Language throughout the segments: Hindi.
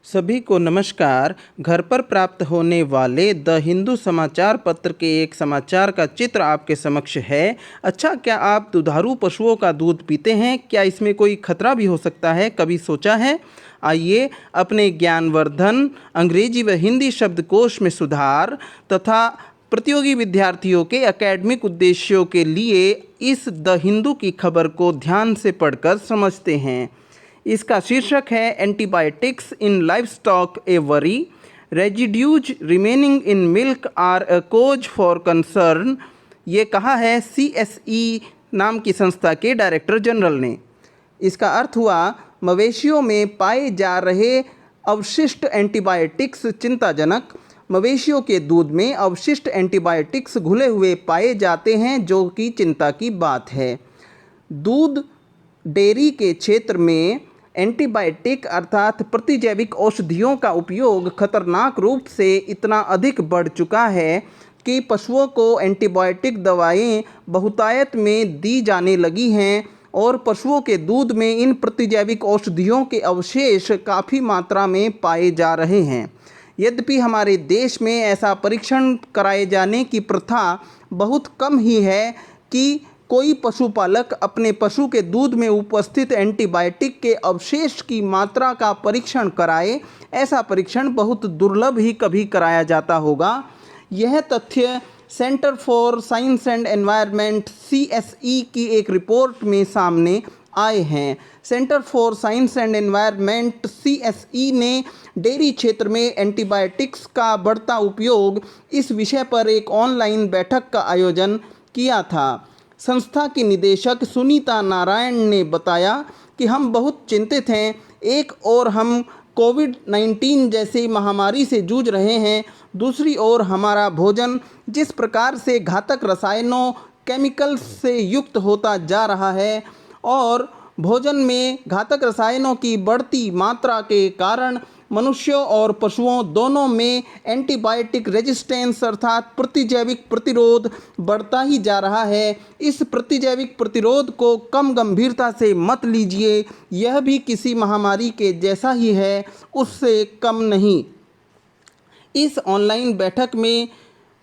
सभी को नमस्कार। घर पर प्राप्त होने वाले द हिंदू समाचार पत्र के एक समाचार का चित्र आपके समक्ष है। अच्छा, क्या आप दुधारू पशुओं का दूध पीते हैं? क्या इसमें कोई खतरा भी हो सकता है, कभी सोचा है? आइए अपने ज्ञानवर्धन अंग्रेजी व हिंदी शब्दकोश में सुधार तथा प्रतियोगी विद्यार्थियों के एकेडमिक उद्देश्यों के लिए इस द हिंदू की खबर को ध्यान से पढ़कर समझते हैं। इसका शीर्षक है antibiotics in livestock a worry, residues remaining in milk are a cause for concern. ये कहा है CSE नाम की संस्था के डायरेक्टर जनरल ने। इसका अर्थ हुआ, मवेशियों में पाए जा रहे अवशिष्ट एंटीबायोटिक्स चिंताजनक। मवेशियों के दूध में अवशिष्ट एंटीबायोटिक्स घुले हुए पाए जाते हैं, जो कि चिंता की बात है। दूध डेयरी के क्षेत्र में एंटीबायोटिक अर्थात प्रतिजैविक औषधियों का उपयोग खतरनाक रूप से इतना अधिक बढ़ चुका है कि पशुओं को एंटीबायोटिक दवाएं बहुतायत में दी जाने लगी हैं और पशुओं के दूध में इन प्रतिजैविक औषधियों के अवशेष काफ़ी मात्रा में पाए जा रहे हैं। यद्यपि हमारे देश में ऐसा परीक्षण कराए जाने की प्रथा बहुत कम ही है कि कोई पशुपालक अपने पशु के दूध में उपस्थित एंटीबायोटिक के अवशेष की मात्रा का परीक्षण कराए। ऐसा परीक्षण बहुत दुर्लभ ही कभी कराया जाता होगा। यह तथ्य centre for science and environment CSE की एक रिपोर्ट में सामने आए हैं। Centre for science and environment CSE ने डेयरी क्षेत्र में एंटीबायोटिक्स का बढ़ता उपयोग इस विषय पर एक ऑनलाइन बैठक का आयोजन किया था। संस्था की निदेशक सुनीता नारायण ने बताया कि हम बहुत चिंतित हैं। एक ओर हम कोविड-19 जैसी महामारी से जूझ रहे हैं, दूसरी ओर हमारा भोजन जिस प्रकार से घातक रसायनों केमिकल्स से युक्त होता जा रहा है और भोजन में घातक रसायनों की बढ़ती मात्रा के कारण मनुष्यों और पशुओं दोनों में एंटीबायोटिक रेजिस्टेंस अर्थात प्रतिजैविक प्रतिरोध बढ़ता ही जा रहा है। इस प्रतिजैविक प्रतिरोध को कम गंभीरता से मत लीजिए, यह भी किसी महामारी के जैसा ही है, उससे कम नहीं। इस ऑनलाइन बैठक में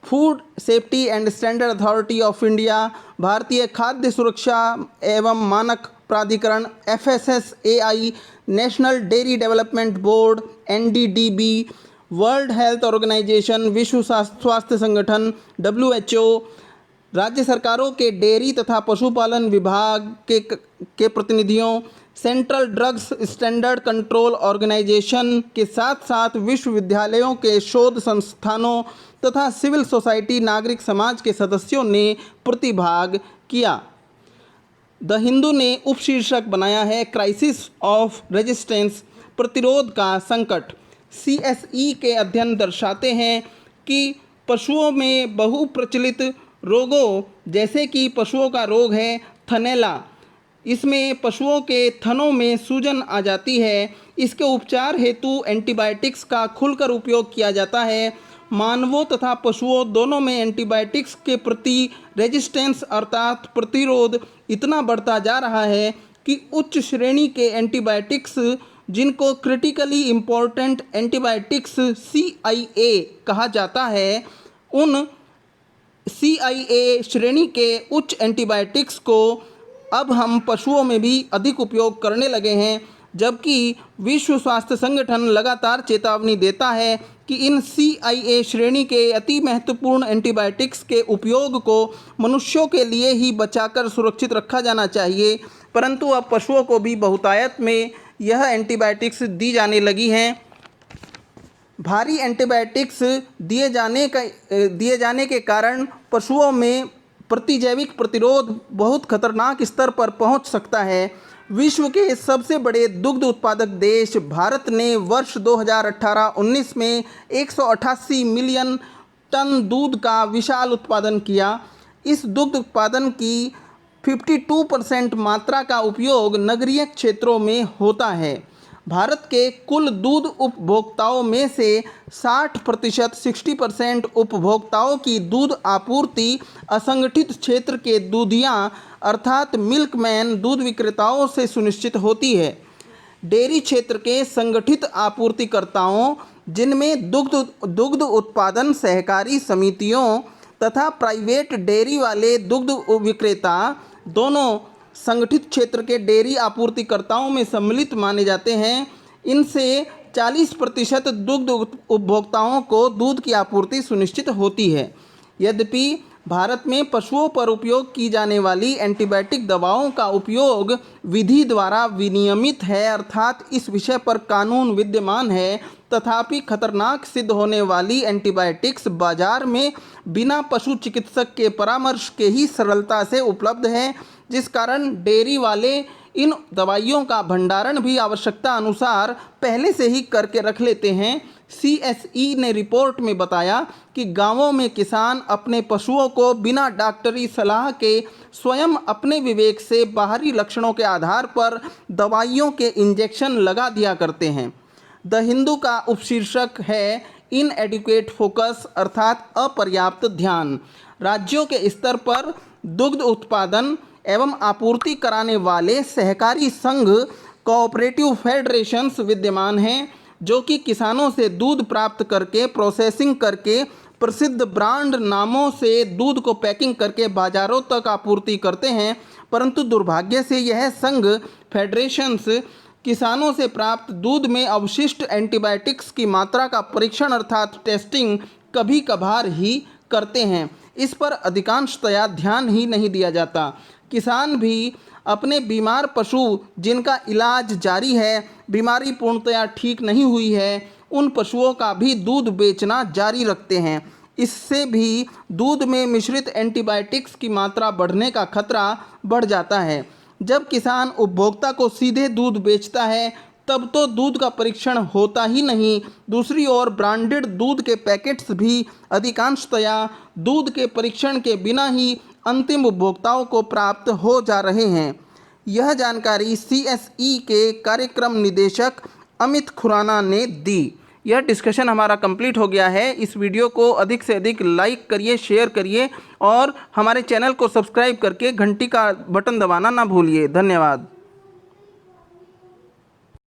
food safety and standard authority of India, भारतीय खाद्य सुरक्षा एवं मानक प्राधिकरण FSSAI, national dairy development board NDDB, world health organisation विश्व स्वास्थ्य संगठन WHO, राज्य सरकारों के डेयरी तथा पशुपालन विभाग के प्रतिनिधियों, central drugs standard control organisation के साथ साथ विश्वविद्यालयों के शोध संस्थानों तथा सिविल सोसाइटी नागरिक समाज के सदस्यों ने प्रतिभाग किया। द हिंदू ने उपशीर्षक बनाया है क्राइसिस ऑफ रेजिस्टेंस, प्रतिरोध का संकट। CSE के अध्ययन दर्शाते हैं कि पशुओं में बहुप्रचलित रोगों जैसे कि पशुओं का रोग है थनैला, इसमें पशुओं के थनों में सूजन आ जाती है। इसके उपचार हेतु एंटीबायोटिक्स का खुलकर उपयोग किया जाता है। मानवों तथा पशुओं दोनों में एंटीबायोटिक्स के प्रति रेजिस्टेंस अर्थात प्रतिरोध इतना बढ़ता जा रहा है कि उच्च श्रेणी के एंटीबायोटिक्स, जिनको क्रिटिकली इम्पोर्टेंट एंटीबायोटिक्स CIA कहा जाता है, उन CIA श्रेणी के उच्च एंटीबायोटिक्स को अब हम पशुओं में भी अधिक उपयोग करने लगे हैं, जबकि विश्व स्वास्थ्य संगठन लगातार चेतावनी देता है कि इन CIA श्रेणी के अति महत्वपूर्ण एंटीबायोटिक्स के उपयोग को मनुष्यों के लिए ही बचाकर सुरक्षित रखा जाना चाहिए, परंतु अब पशुओं को भी बहुतायत में यह एंटीबायोटिक्स दी जाने लगी हैं। भारी एंटीबायोटिक्स दिए जाने के कारण पशुओं में प्रतिजैविक प्रतिरोध बहुत खतरनाक स्तर पर पहुंच सकता है। विश्व के सबसे बड़े दुग्ध उत्पादक देश भारत ने वर्ष 2018-19 में 188 मिलियन टन दूध का विशाल उत्पादन किया। इस दुग्ध उत्पादन की 52% मात्रा का उपयोग नगरीय क्षेत्रों में होता है। भारत के कुल दूध उपभोक्ताओं में से 60% 60% उपभोक्ताओं की दूध आपूर्ति असंगठित क्षेत्र के दूधिया अर्थात मिल्कमैन दूध विक्रेताओं से सुनिश्चित होती है। डेयरी क्षेत्र के संगठित आपूर्तिकर्ताओं, जिनमें दुग्ध उत्पादन सहकारी समितियों तथा प्राइवेट डेयरी वाले दुग्ध विक्रेता दोनों संगठित क्षेत्र के डेयरी आपूर्तिकर्ताओं में सम्मिलित माने जाते हैं। इनसे 40% दुग्ध उपभोक्ताओं को दूध की आपूर्ति सुनिश्चित होती है। यद्यपि भारत में पशुओं पर उपयोग की जाने वाली एंटीबायोटिक दवाओं का उपयोग विधि द्वारा विनियमित है, अर्थात इस विषय पर कानून विद्यमान है, तथापि खतरनाक सिद्ध होने वाली एंटीबायोटिक्स बाजार में बिना पशु चिकित्सक के परामर्श के ही सरलता से उपलब्ध है, जिस कारण डेयरी वाले इन दवाइयों का भंडारण भी आवश्यकता अनुसार पहले से ही करके रख लेते हैं। CSE ने रिपोर्ट में बताया कि गांवों में किसान अपने पशुओं को बिना डॉक्टरी सलाह के स्वयं अपने विवेक से बाहरी लक्षणों के आधार पर दवाइयों के इंजेक्शन लगा दिया करते हैं। द हिंदू का उपशीर्षक है इनएडिक्वेट फोकस, अर्थात अपर्याप्त ध्यान। राज्यों के स्तर पर दुग्ध उत्पादन एवं आपूर्ति कराने वाले सहकारी संघ कोऑपरेटिव फेडरेशंस विद्यमान हैं, जो कि किसानों से दूध प्राप्त करके प्रोसेसिंग करके प्रसिद्ध ब्रांड नामों से दूध को पैकिंग करके बाजारों तक आपूर्ति करते हैं। परंतु दुर्भाग्य से यह संघ फेडरेशंस किसानों से प्राप्त दूध में अवशिष्ट एंटीबायोटिक्स की मात्रा का परीक्षण अर्थात टेस्टिंग कभी कभार ही करते हैं। इस पर अधिकांशतया ध्यान ही नहीं दिया जाता। किसान भी अपने बीमार पशु जिनका इलाज जारी है, बीमारी पूर्णतया ठीक नहीं हुई है, उन पशुओं का भी दूध बेचना जारी रखते हैं। इससे भी दूध में मिश्रित एंटीबायोटिक्स की मात्रा बढ़ने का खतरा बढ़ जाता है। जब किसान उपभोक्ता को सीधे दूध बेचता है तब तो दूध का परीक्षण होता ही नहीं। दूसरी ओर ब्रांडेड दूध के पैकेट्स भी अधिकांशतया दूध के परीक्षण के बिना ही अंतिम उपभोक्ताओं को प्राप्त हो जा रहे हैं। यह जानकारी CSE के कार्यक्रम निदेशक अमित खुराना ने दी। यह डिस्कशन हमारा कंप्लीट हो गया है। इस वीडियो को अधिक से अधिक लाइक करिए, शेयर करिए और हमारे चैनल को सब्सक्राइब करके घंटी का बटन दबाना ना भूलिए। धन्यवाद।